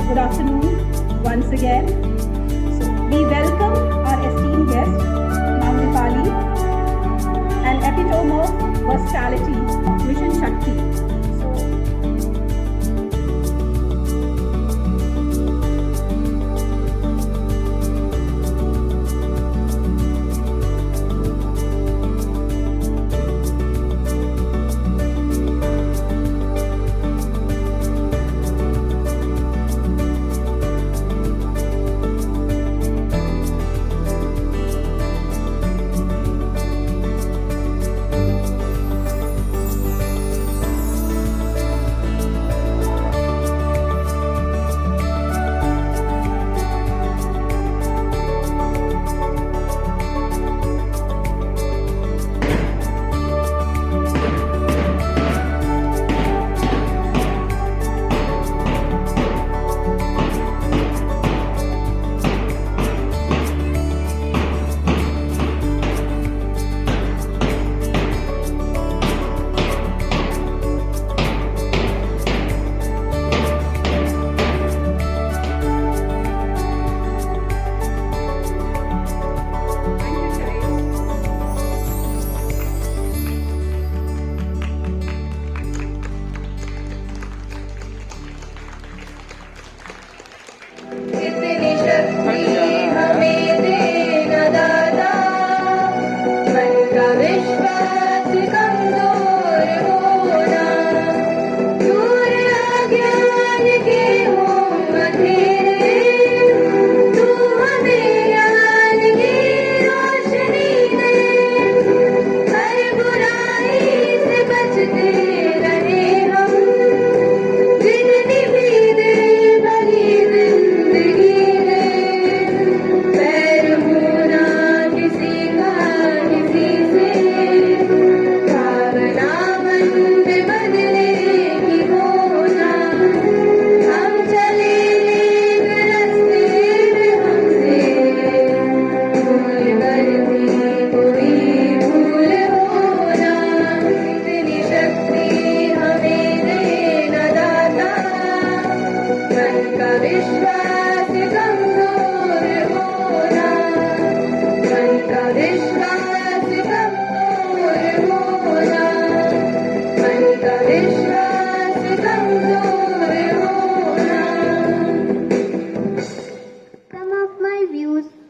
Good afternoon once again. So we welcome our esteemed guest, Ma'am Dipali, an epitome of versatility, Mission Shakti.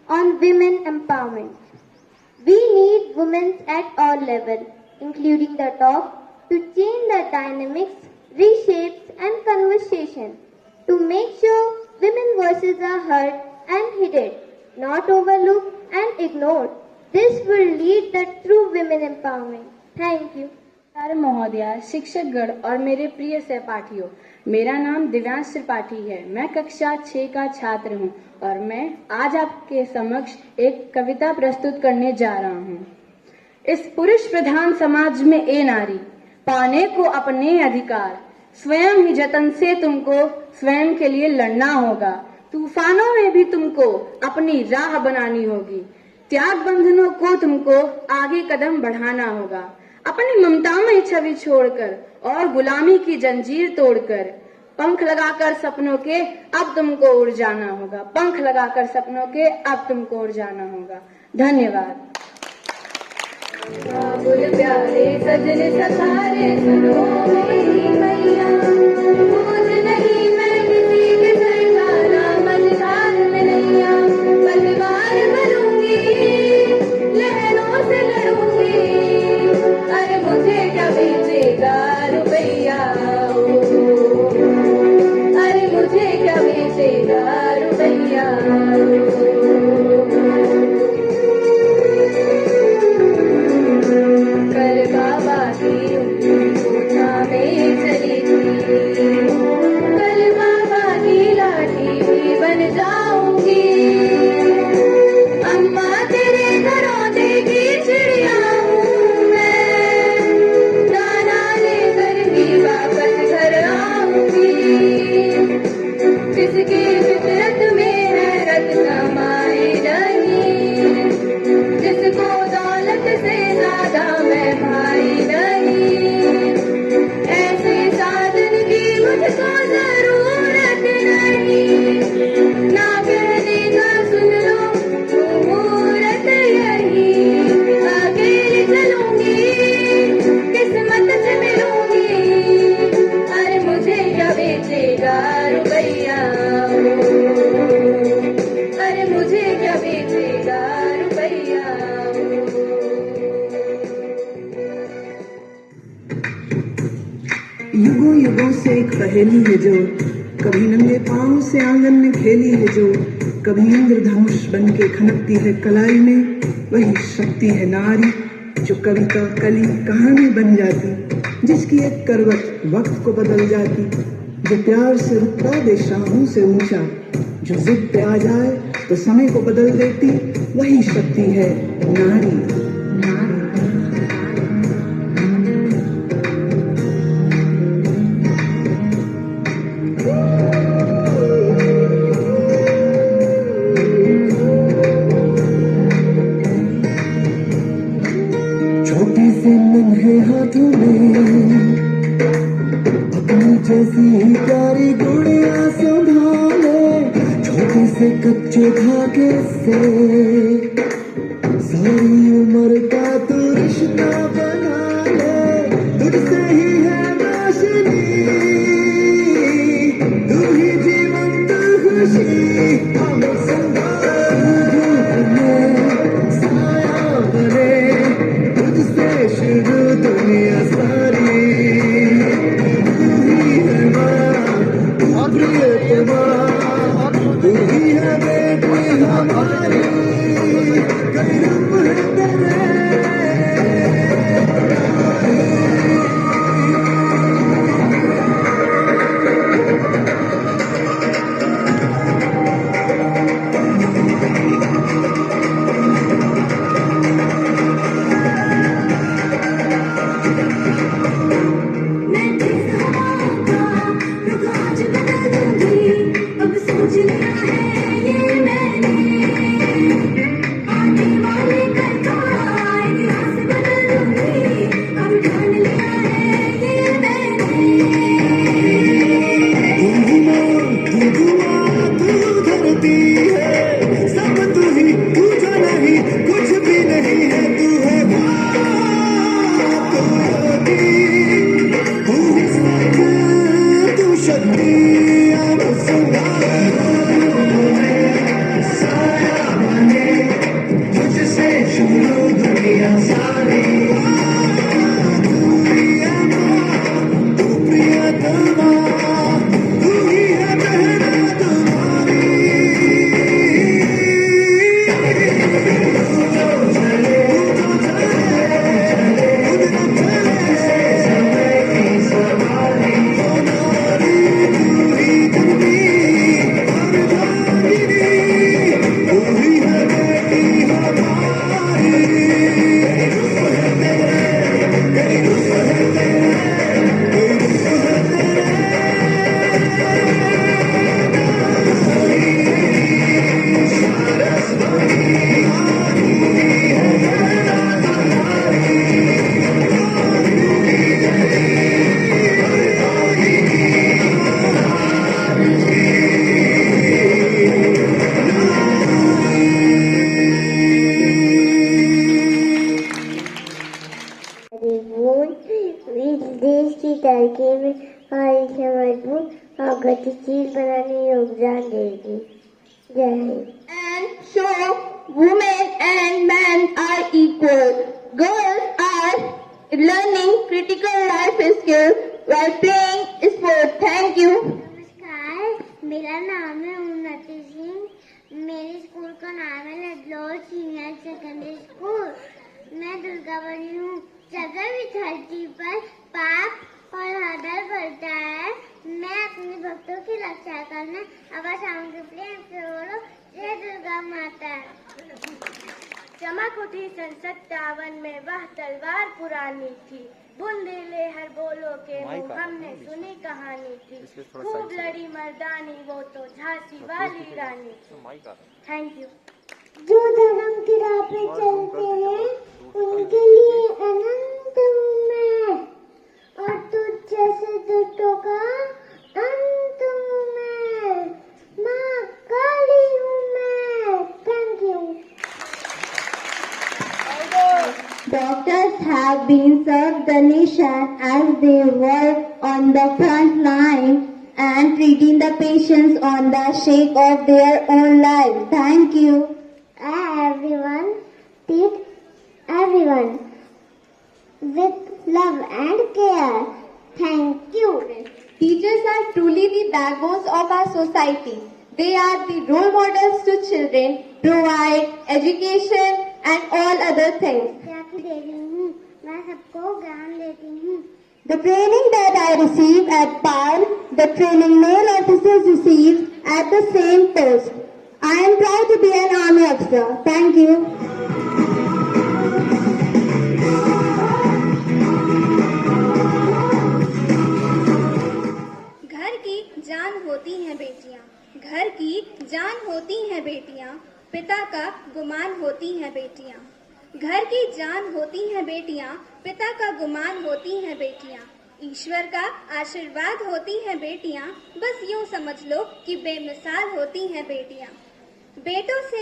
On women empowerment. We need women at all levels, including the top, to change the dynamics, reshapes and conversation, to make sure women voices are heard and heeded, not overlooked and ignored. This will lead the true women empowerment. Thank you. महोदया, शिक्षकगण और मेरे प्रिय सहपाठियों, मेरा नाम दिव्यांश त्रिपाठी है। मैं कक्षा 6 का छात्र हूँ और मैं आज आपके समक्ष एक कविता प्रस्तुत करने जा रहा हूँ। इस पुरुष प्रधान समाज में ए नारी, पाने को अपने अधिकार, स्वयं ही जतन से तुमको स्वयं के लिए लड़ना होगा। तूफानों में भी तुमको अपनी राह बनानी होगी। त्याग बंधनों को तुमको आगे कदम बढ़ाना होगा। अपनी ममता में छवि छोड़कर और गुलामी की जंजीर तोड़कर पंख लगाकर सपनों के अब तुमको उड़ जाना होगा। पंख लगाकर सपनों के अब तुमको उड़ जाना होगा। धन्यवाद। प्यारे सजने सखारे सुनो मेरी मैया, बोझ नहीं मैं किसी के सर का, राम अधिकार में नैया, परिवार बनूंगी, लहरों से लड़ूंगी, अरे मुझे क्या बेचेगा रुपैया, अरे मुझे क्या बेचेगा रुपैया। कर बाबा की पूछा में चली थी, कल बाबा की लाठी भी बन जाऊंगी। अम्मा तेरे घरों देगी चिड़िया हूँ मैं, दाना लेकर ही वापस घर आऊंगी। जिसकी फितरत में है रत समा बेचेगा रुपैया, अरे मुझे क्या बेचेगा रुपैया। युगों युगों से एक पहेली है जो कभी नंगे पांव से आंगन में खेली है, जो कभी इंद्रधनुष बन के खनकती है कलाई में, वही शक्ति है नारी जो कविता कली कहानी बन जाती, जिसकी एक करवट वक्त को बदल जाती, जो प्यार से रुतबा दे शाहों से ऊंचा, जो जिद पे आ जाए तो समय को बदल देती, वही शक्ति है नारी। छोटी से नन्हे हाथों में अपनी जैसी प्यारी गुड़िया संभाले, छोटे से कच्चे धागे से सारी उम्र का तू रिश्ता बना ले, तुझसे ही है रोशनी, तू ही जीवंत खुशी, हम साया बने, तुझसे शुरू दुनिया सारी, तू ही है माँ प्रियतमा, तू ही है बेटी हमारी, कई रूप है तेरे। देश की तरक्की में हमारी समाज और गतिशील बनाने में योगदान देगी। जय Hind. And show women and men are equal. Girls are learning critical life skills while playing sport. Thank you. नमस्कार, मेरा नाम है उन्नति सिंह। मेरे स्कूल का नाम है लडलौर सीनियर सेकेंडरी स्कूल। मैं दुर्गा बनी हूँ। जगह भी धरती पर पाप और आदर बढ़ता है। मैं अपने भक्तों की रक्षा करने आवाज आऊंगी। प्रेम से बोलो जय दुर्गा माता। चमक उठी सन 57 में वह तलवार पुरानी थी। बुंदेले हर बोलो के मुंह हमने सुनी कहानी थी। खूब लड़ी मर्दानी वो तो झांसी वाली रानी थी। Thank you. जो धर्म की राह पे चलते हैं उनके लिए अनंत हूँ मैं, और तुझ जैसे दुष्टों का अंत हूँ मैं। माँ काली हूँ मैं। Thank you. Doctors have been served the nation as they work on the front line, and treating the patients on the shake of their own life. Thank you. Everyone, treat everyone with love and care. Thank you. Teachers are truly the backbones of our society. They are the role models to children, provide education and all other things. The training that I receive at PAR, the training male officers receive at the same post. I am proud to be an army officer. Thank you. घर की जान होती हैं बेटियां, घर की जान होती हैं बेटियां, पिता का गुमान होती हैं बेटियां। घर की जान होती हैं बेटियां, पिता का गुमान होती हैं बेटियां, ईश्वर का आशीर्वाद होती हैं बेटियां, बस यूं समझ लो कि बेमिसाल होती हैं बेटियां। बेटों से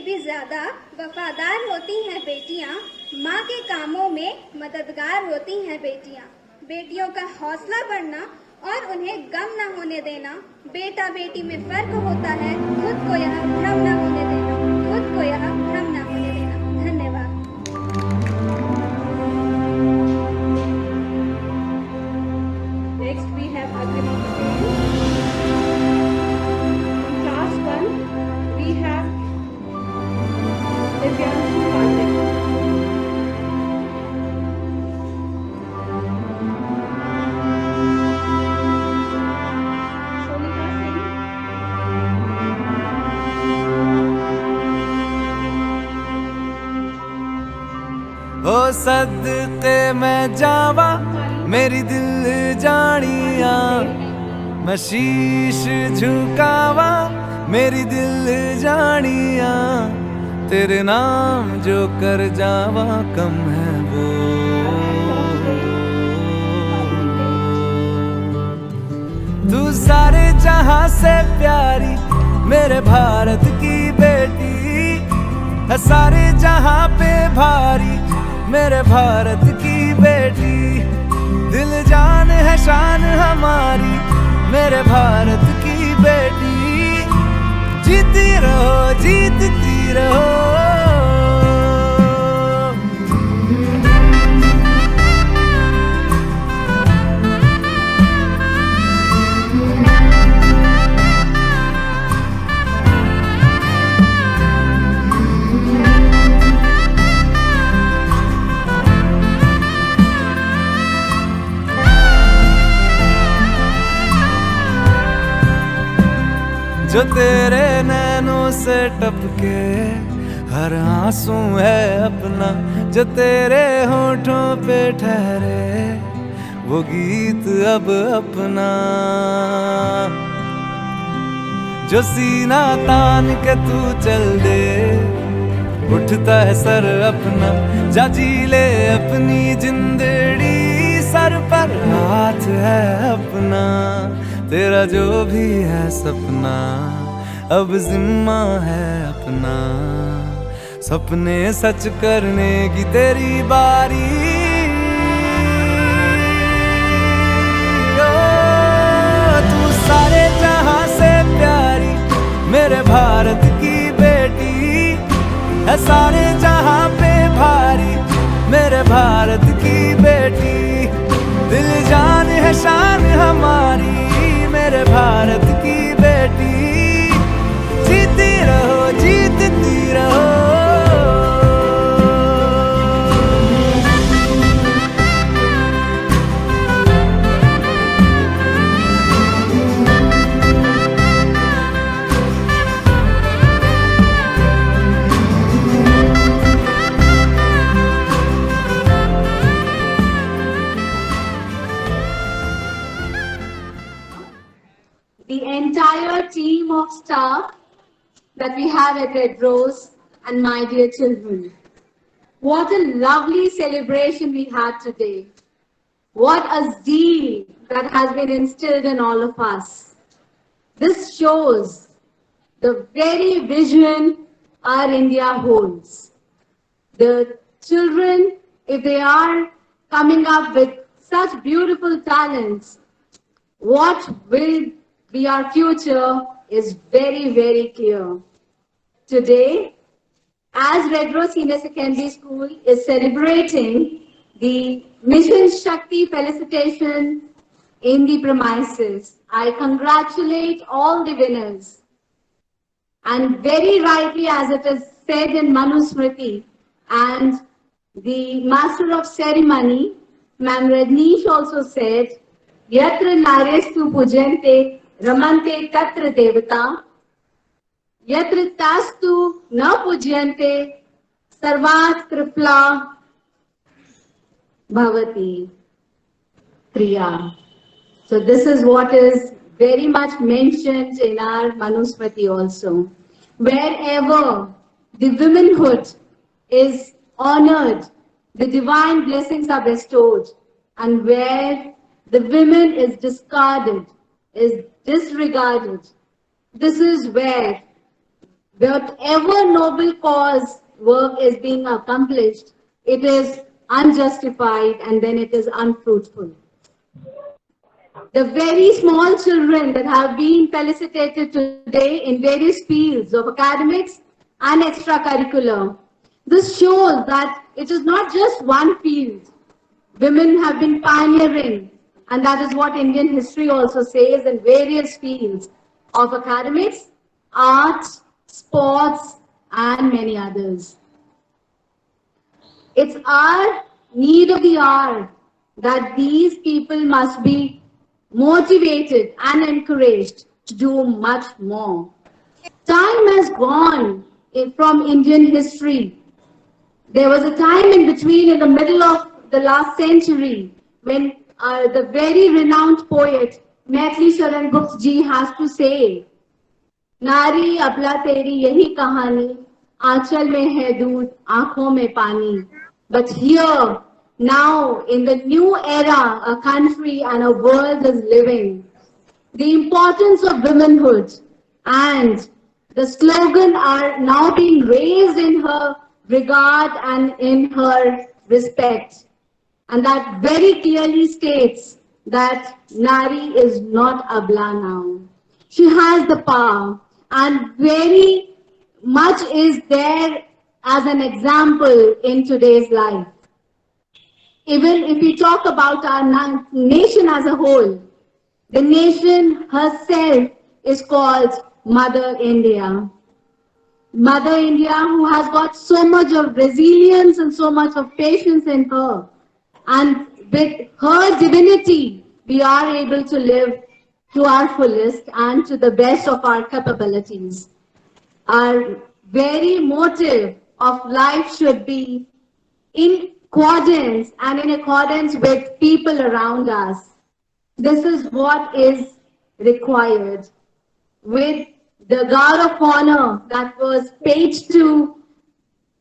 भी ज्यादा वफादार होती हैं बेटियां, माँ के कामों में मददगार होती हैं बेटियां। बेटियों का हौसला बढ़ना और उन्हें गम न होने देना, बेटा बेटी में फर्क होता है, खुद को यह भ्रम न होने देना, खुद को यह भ्रम न होने देना। धन्यवाद। Next we have Agrima Patel. In class 1 we have Divyanshu Pandey. ओ सदके मैं जावा मेरी दिल जानिया, मैं शीश झुकावा मेरी दिल जानिया, तेरे नाम जो कर जावा कम है वो। तू सारे जहां से प्यारी मेरे भारत की बेटी है, सारे जहां पे भारी मेरे भारत की बेटी। दिल जान है शान हमारी मेरे भारत की बेटी। जीती रहो जीतती रहो। जो तेरे नैनों से टपके हर आंसू है अपना, जो तेरे होठों पे ठहरे वो गीत अब अपना। जो सीना तान के तू चल दे उठता है सर अपना, जा जी ले अपनी जिंदड़ी, सर पर हाथ है अपना। तेरा जो भी है सपना अब जिम्मा है अपना, सपने सच करने की तेरी बारी। ओ, तू सारे जहां से प्यारी मेरे भारत की बेटी है, सारे जहां पे भारी मेरे भारत की बेटी। दिल जान है शान हमारी मेरे भारत की बेटी। जीती रहो जीतती रहो। The entire team of staff that we have at Red Rose and my dear children. What a lovely celebration we had today. What a zeal that has been instilled in all of us. This shows the very vision our India holds. The children, if they are coming up with such beautiful talents, what will be our future is very, very clear. Today, as Red Rose Senior Secondary School is celebrating the Mission Shakti felicitation in the premises, I congratulate all the winners. And very rightly, as it is said in Manusmriti, and the Master of Ceremony, Ma'am Rajneesh, also said, Yatra Narestu Pujante Ramante Tatra Devata, Yatra Tastu Na Pujyante Sarvat Kripla Bhavati Priya. So this is what is very much mentioned in our Manusmriti also. Wherever the womanhood is honored, the divine blessings are bestowed, and where the women is discarded, is disregarded, this is where whatever noble cause work is being accomplished, it is unjustified and then it is unfruitful. The very small children that have been felicitated today in various fields of academics and extracurricular, this shows that it is not just one field. Women have been pioneering, and that is what Indian history also says, in various fields of academics, arts, sports, and many others. It's our need of the hour that these people must be motivated and encouraged to do much more. Time has gone from Indian history. There was a time in between, in the middle of the last century, when the very renowned poet Maithili Sharan Gupta ji has to say, Nari abla teri yahi kahani, aanchal mein hai doodh, aankhon mein pani. But here, now, in the new era, a country and a world is living, the importance of womanhood and the slogan are now being raised in her regard and in her respect. And that very clearly states that Nari is not abla now. She has the power, and very much is there as an example in today's life. Even if we talk about our nation as a whole, the nation herself is called Mother India. Mother India, who has got so much of resilience and so much of patience in her. And with her divinity, we are able to live to our fullest and to the best of our capabilities. Our very motive of life should be in accordance and in accordance with people around us. This is what is required. With the guard of honor that was paid to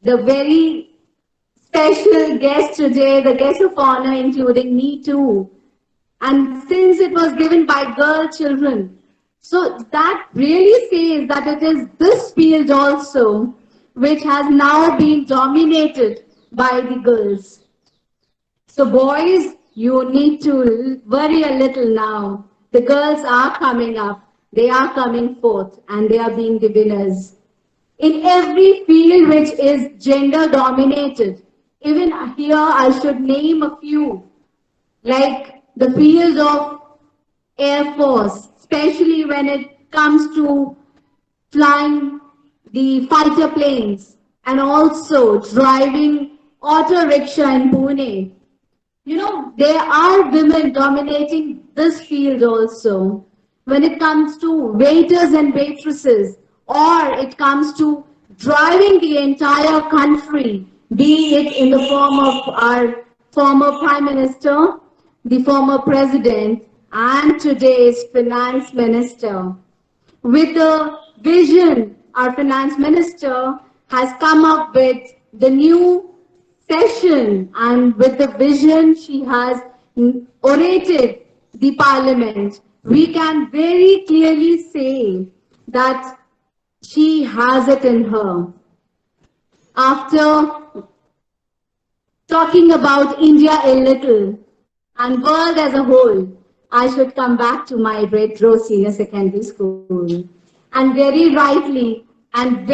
the very special guest today, the guest of honor, including me too. And since it was given by girl children, so that really says that it is this field also which has now been dominated by the girls. So boys, you need to worry a little now. The girls are coming up, they are coming forth, and they are being the winners. In every field which is gender dominated, even here I should name a few, like the field of Air Force, especially when it comes to flying the fighter planes and also driving auto rickshaw in Pune. You know, there are women dominating this field also. When it comes to waiters and waitresses, or it comes to driving the entire country, be it in the form of our former Prime Minister, the former President, and today's Finance Minister. With the vision, our Finance Minister has come up with the new session, and with the vision she has orated the Parliament. We can very clearly say that she has it in her. After talking about India a little and world as a whole, I should come back to my Red Rose Senior Secondary School. And very rightly and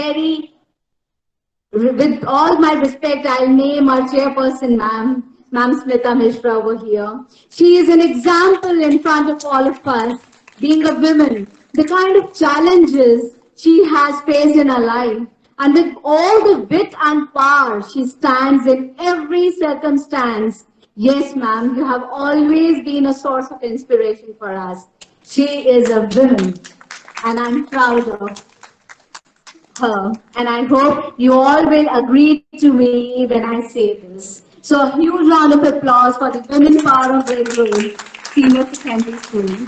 with all my respect, I'll name our chairperson, Ma'am Smita Mishra over here. She is an example in front of all of us, being a woman, the kind of challenges she has faced in her life. And with all the wit and power, she stands in every circumstance. Yes, ma'am, you have always been a source of inspiration for us. She is a woman, and I'm proud of her. And I hope you all will agree to me when I say this. So a huge round of applause for the Women Power of Red Rose Senior Secondary School.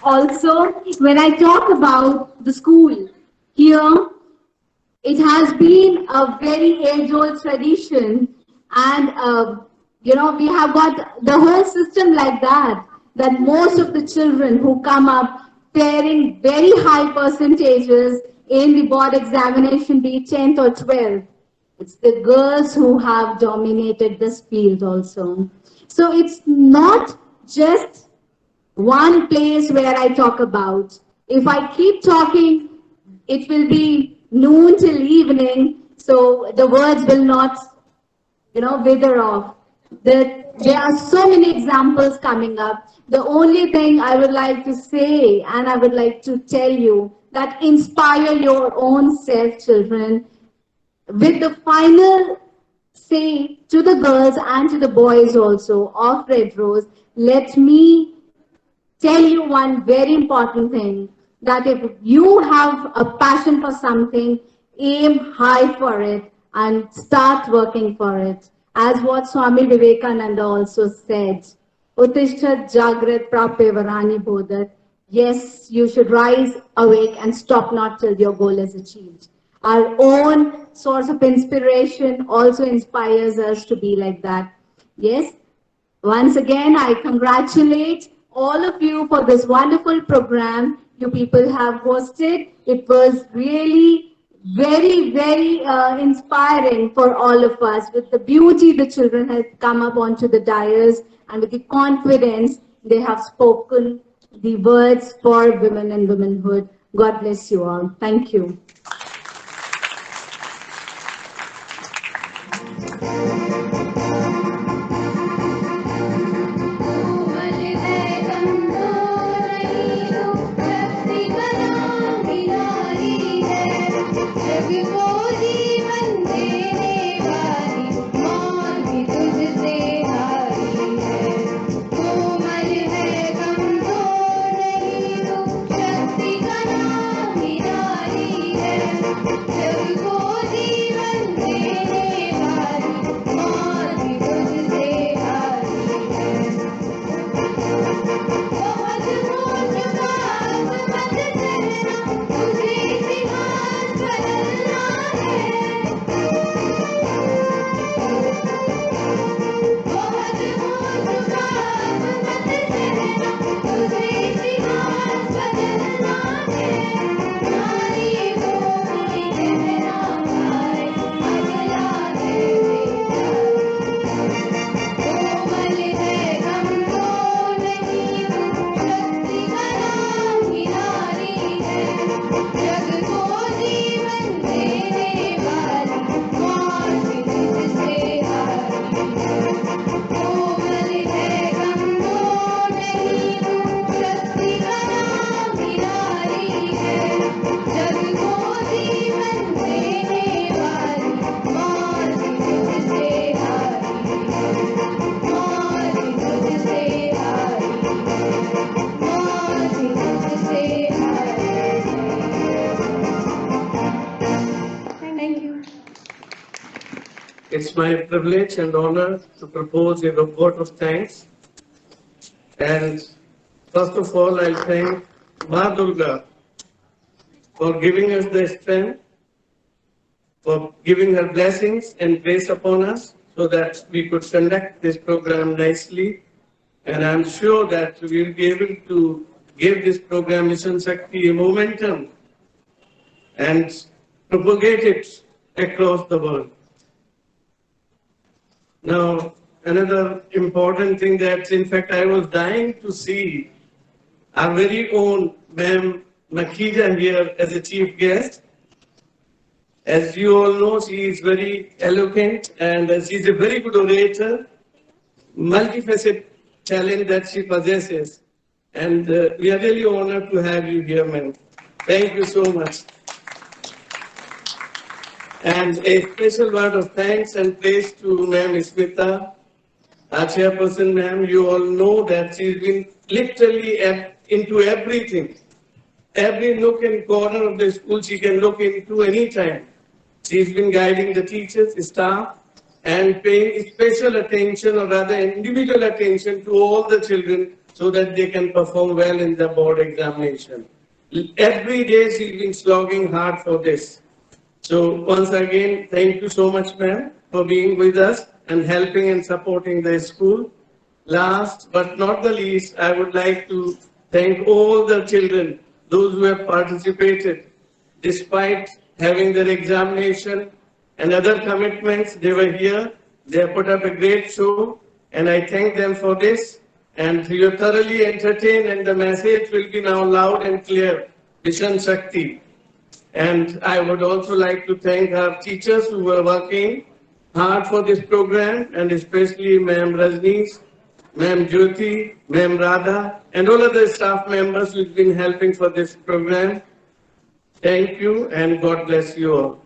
Also, when I talk about the school, here it has been a very age-old tradition, and we have got the whole system like that most of the children who come up faring very high percentages in the board examination, be it 10th or 12th, it's the girls who have dominated this field also. So it's not just one place where I talk about. If I keep talking, it will be noon till evening, so the words will not, wither off. There are so many examples coming up. The only thing I would like to say, and I would like to tell you, that inspire your own self, children, with the final say to the girls and to the boys also of Red Rose. Let me tell you one very important thing, that if you have a passion for something, aim high for it and start working for it. As what Swami Vivekananda also said, Uttishtat Jagrat Prapya Varani Bodhat. Yes, you should rise awake and stop not till your goal is achieved. Our own source of inspiration also inspires us to be like that. Yes, once again, I congratulate all of you for this wonderful program you people have hosted. It was really very, very inspiring for all of us, with the beauty the children have come up onto the dais and with the confidence they have spoken the words for women and womanhood. God bless you all. Thank you. It's my privilege and honor to propose a vote of thanks. And first of all, I'll thank Ma Durga for giving us the strength, for giving her blessings and grace upon us so that we could conduct this program nicely. And I'm sure that we'll be able to give this program Mission Shakti a momentum and propagate it across the world. Now, another important thing that, in fact, I was dying to see our very own Ma'am Makhija here as a chief guest. As you all know, she is very eloquent and she is a very good orator, multifaceted talent that she possesses. And we are really honored to have you here, ma'am. Thank you so much. And a special word of thanks and praise to Ma'am Smita, our chairperson, ma'am. You all know that she's been literally into everything. Every nook and corner of the school she can look into any time. She's been guiding the teachers, staff, and paying special attention, or rather individual attention, to all the children so that they can perform well in the board examination. Every day she's been slogging hard for this. So once again, thank you so much, ma'am, for being with us and helping and supporting the school. Last but not the least, I would like to thank all the children, those who have participated. Despite having their examination and other commitments, they were here. They have put up a great show, and I thank them for this. And you are thoroughly entertained, and the message will be now loud and clear. Mission Shakti. And I would also like to thank our teachers who were working hard for this program, and especially Ma'am Rajneesh, Ma'am Jyoti, Ma'am Radha, and all other staff members who've been helping for this program. Thank you, and God bless you all.